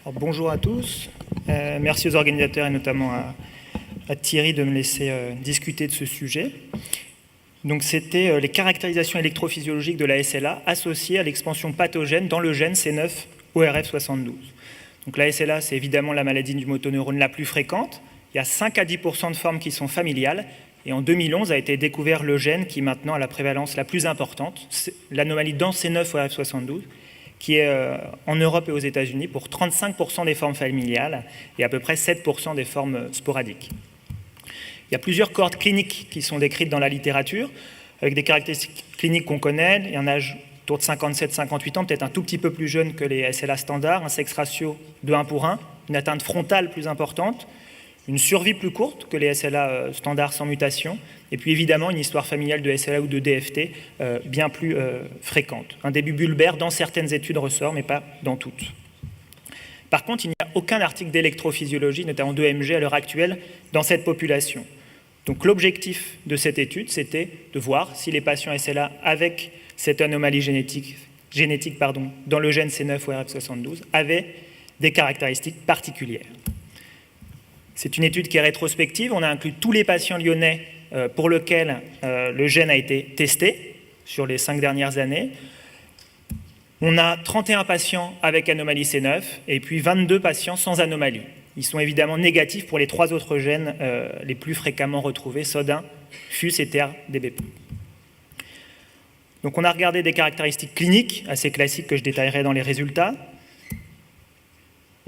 Alors, bonjour à tous. Merci aux organisateurs et notamment à Thierry de me laisser discuter de ce sujet. Donc, c'était les caractérisations électrophysiologiques de la SLA associées à l'expansion pathogène dans le gène C9-ORF72. Donc, la SLA, c'est évidemment la maladie du motoneurone la plus fréquente. Il y a 5 à 10% de formes qui sont familiales. Et en 2011 a été découvert le gène qui maintenant a la prévalence la plus importante, l'anomalie dans C9-ORF72, qui est en Europe et aux États-Unis pour 35% des formes familiales et à peu près 7% des formes sporadiques. Il y a plusieurs cohortes cliniques qui sont décrites dans la littérature, avec des caractéristiques cliniques qu'on connaît. Il y en a autour de 57-58 ans, peut-être un tout petit peu plus jeune que les SLA standards, un sexe ratio de 1 pour 1, une atteinte frontale plus importante, une survie plus courte que les SLA standards sans mutation, et puis évidemment une histoire familiale de SLA ou de DFT bien plus fréquente. Un début bulbaire dans certaines études ressort, mais pas dans toutes. Par contre, il n'y a aucun article d'électrophysiologie, notamment d'EMG à l'heure actuelle, dans cette population. Donc l'objectif de cette étude, c'était de voir si les patients SLA avec cette anomalie génétique dans le gène C9-ORF72 avaient des caractéristiques particulières. C'est une étude qui est rétrospective. On a inclus tous les patients lyonnais pour lesquels le gène a été testé sur les 5 dernières années. On a 31 patients avec anomalie C9 et puis 22 patients sans anomalie. Ils sont évidemment négatifs pour les 3 autres gènes les plus fréquemment retrouvés, SOD1, FUS et TRDBP. Donc on a regardé des caractéristiques cliniques assez classiques que je détaillerai dans les résultats.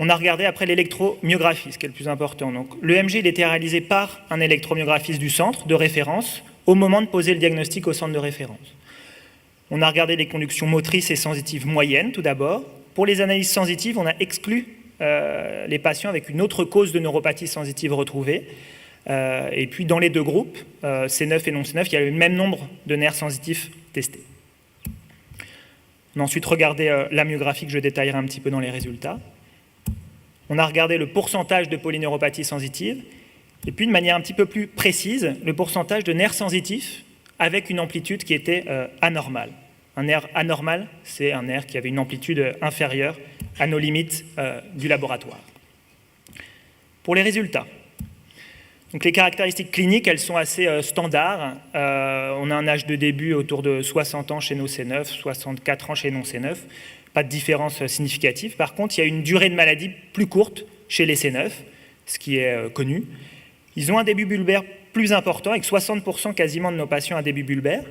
On a regardé après l'électromyographie, ce qui est le plus important. Donc, l'EMG il était réalisé par un électromyographiste du centre de référence au moment de poser le diagnostic au centre de référence. On a regardé les conductions motrices et sensitives moyennes, tout d'abord. Pour les analyses sensitives, on a exclu les patients avec une autre cause de neuropathie sensitive retrouvée. Et puis, dans les deux groupes, C9 et non C9, il y a le même nombre de nerfs sensitifs testés. On a ensuite regardé la myographie que je détaillerai un petit peu dans les résultats. On a regardé le pourcentage de polyneuropathie sensitive, et puis de manière un petit peu plus précise, le pourcentage de nerfs sensitifs avec une amplitude qui était anormale. Un nerf anormal, c'est un nerf qui avait une amplitude inférieure à nos limites du laboratoire. Pour les résultats, donc les caractéristiques cliniques, elles sont assez standards. On a un âge de début autour de 60 ans chez nos C9, 64 ans chez non C9. Pas de différence significative. Par contre, il y a une durée de maladie plus courte chez les C9, ce qui est connu. Ils ont un début bulbaire plus important, avec 60% quasiment de nos patients un début bulbaire.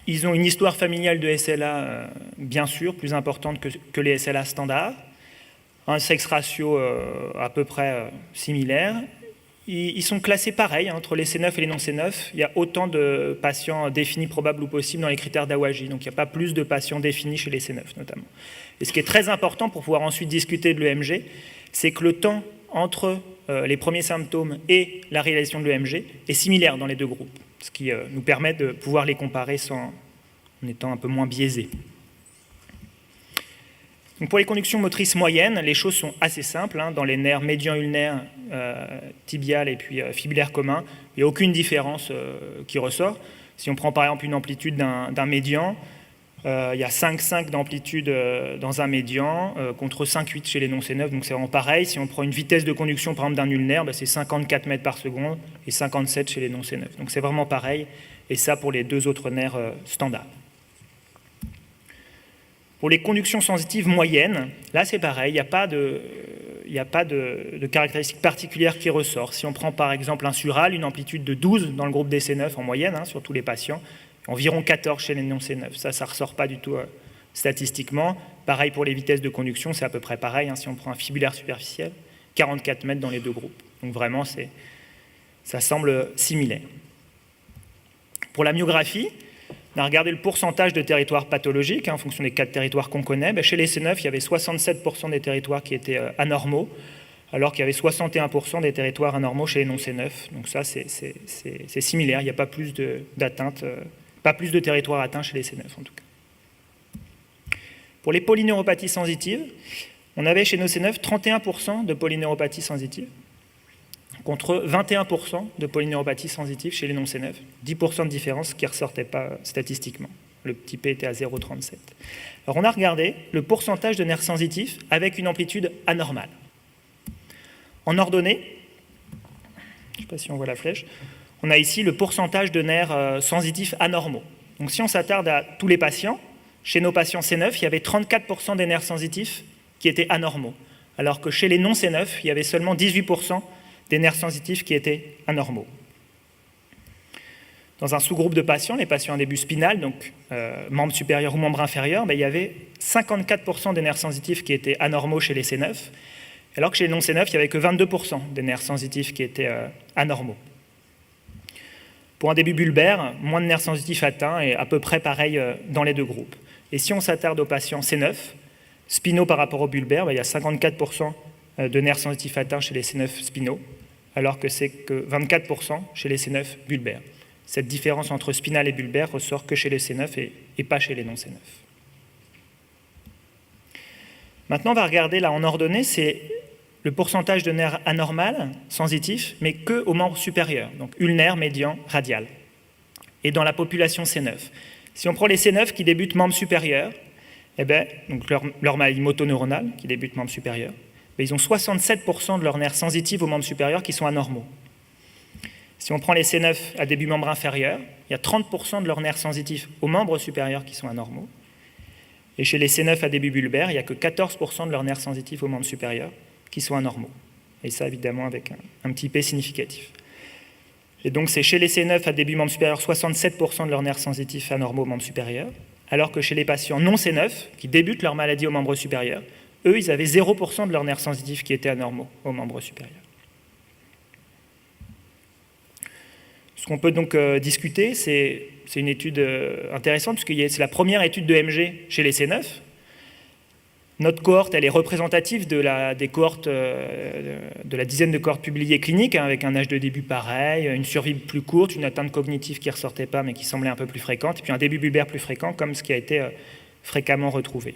Ils ont une histoire familiale de SLA, bien sûr, plus importante que les SLA standards. Un sexe ratio à peu près similaire. Ils sont classés pareil, entre les C9 et les non-C9. Il y a autant de patients définis probables ou possibles dans les critères d'Awaji. Donc il n'y a pas plus de patients définis chez les C9 notamment. Et ce qui est très important pour pouvoir ensuite discuter de l'EMG, c'est que le temps entre les premiers symptômes et la réalisation de l'EMG est similaire dans les deux groupes. Ce qui nous permet de pouvoir les comparer en étant un peu moins biaisés. Donc pour les conductions motrices moyennes, les choses sont assez simples. Dans les nerfs médian ulnaires, tibial et puis fibulaire commun, il n'y a aucune différence qui ressort. Si on prend par exemple une amplitude d'un médian, il y a 5,5 d'amplitude dans un médian contre 5,8 chez les non-C9, donc c'est vraiment pareil. Si on prend une vitesse de conduction par exemple d'un ulnaire, c'est 54 mètres par seconde et 57 chez les non-C9. Donc c'est vraiment pareil, et ça pour les deux autres nerfs standards. Pour les conductions sensitives moyennes, là c'est pareil, il n'y a pas de caractéristiques particulières qui ressortent. Si on prend par exemple un sural, une amplitude de 12 dans le groupe des C9 en moyenne, sur tous les patients, environ 14 chez les non-C9. Ça ne ressort pas du tout statistiquement. Pareil pour les vitesses de conduction, c'est à peu près pareil. Si on prend un fibulaire superficiel, 44 mètres dans les deux groupes. Donc vraiment, ça semble similaire. Pour la myographie, on a regardé le pourcentage de territoires pathologiques en fonction des 4 territoires qu'on connaît. Chez les C9, il y avait 67% des territoires qui étaient anormaux, alors qu'il y avait 61% des territoires anormaux chez les non-C9. Donc ça, c'est similaire. Il n'y a pas plus d'atteinte, pas plus de territoires atteints chez les C9 en tout cas. Pour les polyneuropathies sensitives, on avait chez nos C9 31% de polyneuropathies sensitives, contre 21% de polyneuropathie sensitive chez les non-C9. 10% de différence qui ne ressortait pas statistiquement. Le petit p était à 0,37. Alors on a regardé le pourcentage de nerfs sensitifs avec une amplitude anormale. En ordonnée, je ne sais pas si on voit la flèche, on a ici le pourcentage de nerfs sensitifs anormaux. Donc si on s'attarde à tous les patients, chez nos patients C9, il y avait 34% des nerfs sensitifs qui étaient anormaux, alors que chez les non C9, il y avait seulement 18% des nerfs sensitifs qui étaient anormaux. Dans un sous-groupe de patients, les patients à début spinal, donc membre supérieur ou membre inférieur, il y avait 54% des nerfs sensitifs qui étaient anormaux chez les C9, alors que chez les non C9, il n'y avait que 22% des nerfs sensitifs qui étaient anormaux. Pour un début bulbaire, moins de nerfs sensitifs atteints et à peu près pareil dans les deux groupes. Et si on s'attarde aux patients C9, spinaux par rapport au bulbaire, il y a 54% de nerfs sensitifs atteints chez les C9 spinaux, alors que c'est que 24% chez les C9 bulbaires. Cette différence entre spinal et bulbaire ressort que chez les C9 et pas chez les non C9. Maintenant, on va regarder là en ordonnée, c'est le pourcentage de nerfs anormal, sensitifs, mais que aux membres supérieurs, donc ulnaire, médian, radial, et dans la population C9. Si on prend les C9 qui débutent membre supérieur, donc leur maladie motoneuronale qui débute membre supérieur, ils ont 67% de leurs nerfs sensitifs aux membres supérieurs qui sont anormaux. Si on prend les C9 à début membre inférieur, il y a 30% de leurs nerfs sensitifs aux membres supérieurs qui sont anormaux. Et chez les C9 à début bulbaire, il n'y a que 14% de leurs nerfs sensitifs aux membres supérieurs qui sont anormaux. Et ça, évidemment, avec un petit p significatif. Et donc, c'est chez les C9 à début membre supérieur, 67% de leurs nerfs sensitifs anormaux aux membres supérieurs, alors que chez les patients non C9, qui débutent leur maladie aux membres supérieurs, eux, ils avaient 0% de leurs nerfs sensitifs qui étaient anormaux aux membres supérieurs. Ce qu'on peut donc discuter, c'est une étude intéressante, puisque c'est la première étude de MG chez les C9. Notre cohorte, elle est représentative des cohortes, de la dizaine de cohortes publiées cliniques, avec un âge de début pareil, une survie plus courte, une atteinte cognitive qui ne ressortait pas, mais qui semblait un peu plus fréquente, et puis un début bulbaire plus fréquent, comme ce qui a été fréquemment retrouvé.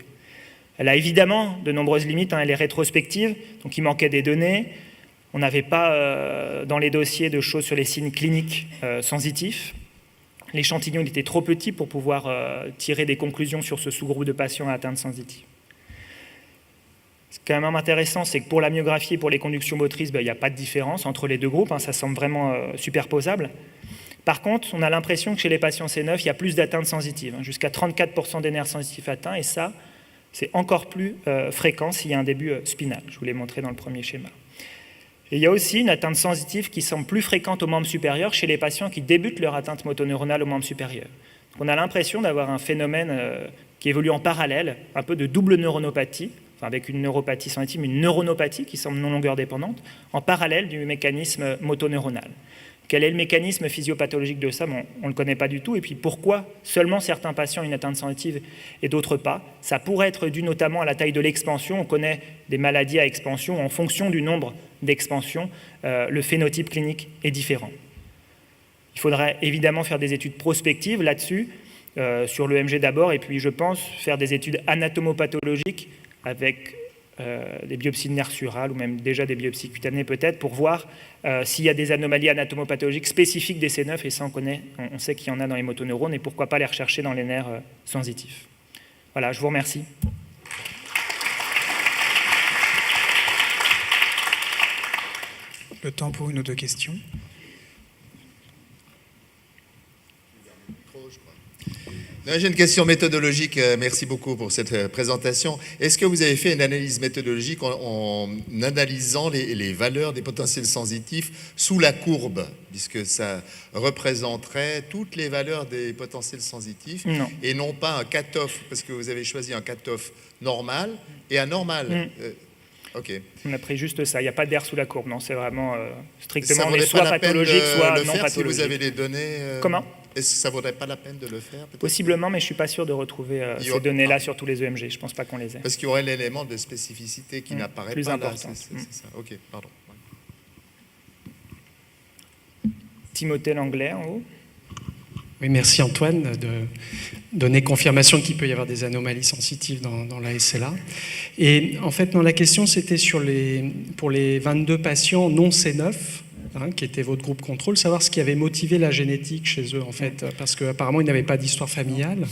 Elle a évidemment de nombreuses limites, elle est rétrospective, donc il manquait des données. On n'avait pas dans les dossiers de choses sur les signes cliniques sensitifs. L'échantillon était trop petit pour pouvoir tirer des conclusions sur ce sous-groupe de patients à atteinte sensitive. Ce qui est quand même intéressant, c'est que pour la myographie et pour les conductions motrices, il n'y a pas de différence entre les deux groupes, ça semble vraiment superposable. Par contre, on a l'impression que chez les patients C9, il y a plus d'atteintes sensitives, jusqu'à 34% des nerfs sensitifs atteints, et ça, c'est encore plus fréquent s'il y a un début spinal. Je vous l'ai montré dans le premier schéma. Et il y a aussi une atteinte sensitive qui semble plus fréquente aux membres supérieurs chez les patients qui débutent leur atteinte motoneuronale aux membres supérieurs. Donc on a l'impression d'avoir un phénomène qui évolue en parallèle, un peu de double neuronopathie, avec une neuropathie sensitive, mais une neuronopathie qui semble non longueur dépendante, en parallèle du mécanisme motoneuronal. Quel est le mécanisme physiopathologique de ça? On ne le connaît pas du tout. Et puis pourquoi seulement certains patients ont une atteinte sensitive et d'autres pas? Ça pourrait être dû notamment à la taille de l'expansion. On connaît des maladies à expansion. En fonction du nombre d'expansions, le phénotype clinique est différent. Il faudrait évidemment faire des études prospectives là-dessus, sur l'EMG d'abord, et puis je pense faire des études anatomopathologiques avec des biopsies de nerfs surales ou même déjà des biopsies cutanées peut-être pour voir s'il y a des anomalies anatomopathologiques spécifiques des C9, et ça on sait qu'il y en a dans les motoneurones, et pourquoi pas les rechercher dans les nerfs sensitifs. Voilà, je vous remercie. Le temps pour une ou deux questions. J'ai une question méthodologique. Merci beaucoup pour cette présentation. Est-ce que vous avez fait une analyse méthodologique en analysant les valeurs des potentiels sensitifs sous la courbe, puisque ça représenterait toutes les valeurs des potentiels sensitifs, non. Et non pas un cut-off, parce que vous avez choisi un cut-off normal et anormal. Okay. On a pris juste ça, il n'y a pas d'air sous la courbe, non, c'est vraiment strictement soit pathologique, soit non pathologique. Si vous avez les données... Comment ? Est-ce que ça ne vaudrait pas la peine de le faire? Possiblement, mais je ne suis pas sûr de retrouver ces données-là sur tous les EMG. Je ne pense pas qu'on les ait. Parce qu'il y aurait l'élément de spécificité qui n'apparaît pas important. Là. C'est ça. Ok, pardon. Timothée Langlais, en haut. Oui, merci Antoine de donner confirmation qu'il peut y avoir des anomalies sensitives dans la SLA. Et en fait, la question, c'était pour les 22 patients non C9 qui était votre groupe contrôle, savoir ce qui avait motivé la génétique chez eux, en fait, parce qu'apparemment, ils n'avaient pas d'histoire familiale.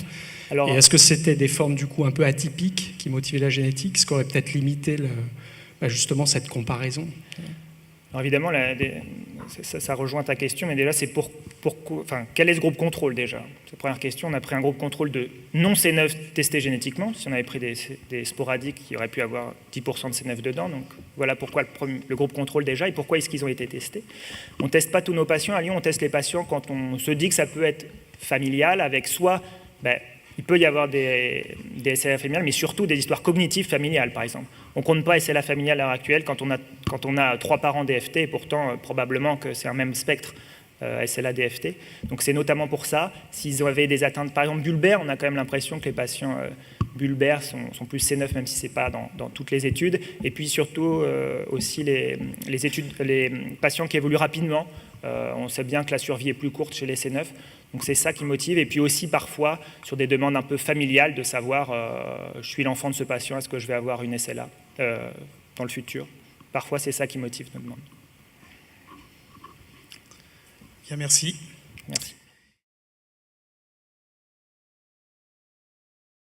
Alors, et est-ce que c'était des formes, du coup, un peu atypiques qui motivaient la génétique, ce qui aurait peut-être limité justement cette comparaison? Alors évidemment, ça rejoint ta question, mais déjà, c'est quel est ce groupe contrôle déjà? C'est la première question. On a pris un groupe contrôle de non-C9 testé génétiquement. Si on avait pris des sporadiques, il y aurait pu avoir 10% de C9 dedans. Donc voilà pourquoi le groupe contrôle déjà et pourquoi est-ce qu'ils ont été testés. On ne teste pas tous nos patients. À Lyon, on teste les patients quand on se dit que ça peut être familial, avec soit... il peut y avoir des SLA familiales, mais surtout des histoires cognitives familiales, par exemple. On ne compte pas SLA familiale à l'heure actuelle quand on a 3 parents DFT, et pourtant, probablement que c'est un même spectre SLA-DFT. Donc c'est notamment pour ça. S'ils avaient des atteintes, par exemple, bulbaires, on a quand même l'impression que les patients bulbaires sont plus C9, même si ce n'est pas dans toutes les études. Et puis surtout, aussi les patients qui évoluent rapidement. On sait bien que la survie est plus courte chez les C9. Donc c'est ça qui motive. Et puis aussi parfois sur des demandes un peu familiales de savoir je suis l'enfant de ce patient, est-ce que je vais avoir une SLA dans le futur. Parfois c'est ça qui motive nos demandes. Bien, merci. Merci.